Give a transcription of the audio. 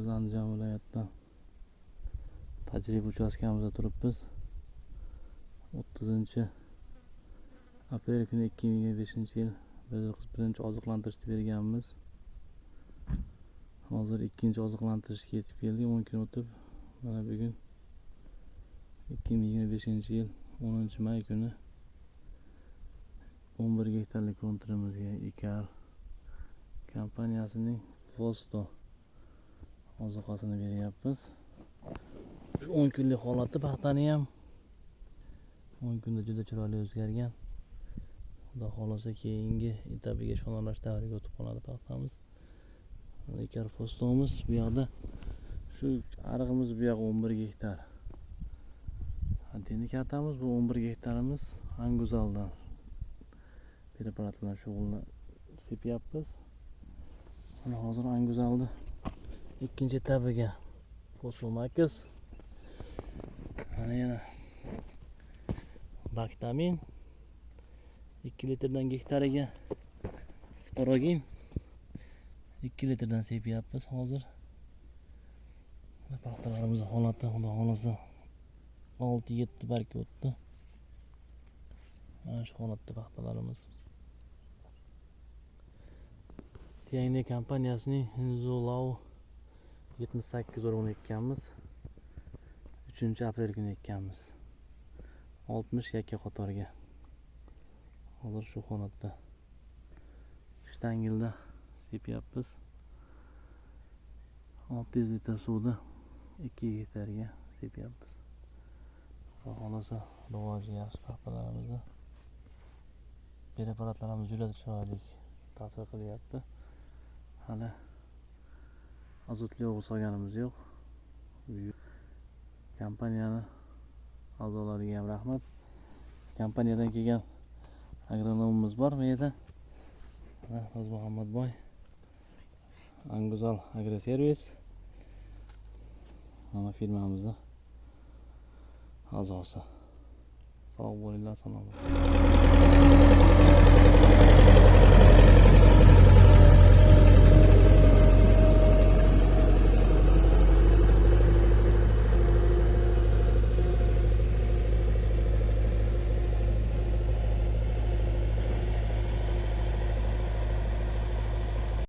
Biz Andijon viloyatidan tajriba uchastkamizda turibmiz. 30-aprel kuni 2025-yil birinchi oziqlantirishni berganmiz. Hozir ikkinchi oziqlantirishga yetib keldik. 10 kun o'tib, mana bugun 2025-yil 10-may kuni 11 gektarlik kontrimizga Ikar kompaniyasining Vosto oziqasini beryapmiz. 10 kunlik holati paxtani ham 10 kunda juda chiroyli o'zgargan. Xudo xolasa keyingi etapiga shonalash davriga o'tib qoladi paxtamiz. Ikar Vostomiz bu yoqda, shu arig'imiz bu yoq 11 gektar. Anteni kartamiz bu 11 gektarimiz Anguzaldan preparat bilan sepyapmiz. Mana hozir Anguzalda ikkinchi etapiga Fosfomax, mana yana Baktamin 2 litrdan gektariga, Sporogin 2 litrdan sepyapmiz hozir. Paxtalarimiz holati xudo xolasa 6-7 barg o'tdi. Mana shu holatda paxtalarimiz. Tiangne kompaniyasining Inzolau 78 o'rg'ini ekkanmiz. 3-aprel kuni ekkanmiz. 60 yakka qatorga. Hozir shu holatda shtangilda sepyapmiz. 600 litr suvda 2 gektarga sepyapmiz. Xudo xolasa rivoji yaxshi paxtalarimizda. Preparatlarimiz juda chiroyli ta'sir qilyapti. Hali azotli o'g'it solganimiz yo'q. Kompaniyani a'zolariga ham rahmat. Kompaniyadan kelgan agronomimiz bor bu yerda. O'zmuhammadboy, Anguzal Agroservis. Mana firmamizning a'zosi. Sog' bo'linglar, salomat.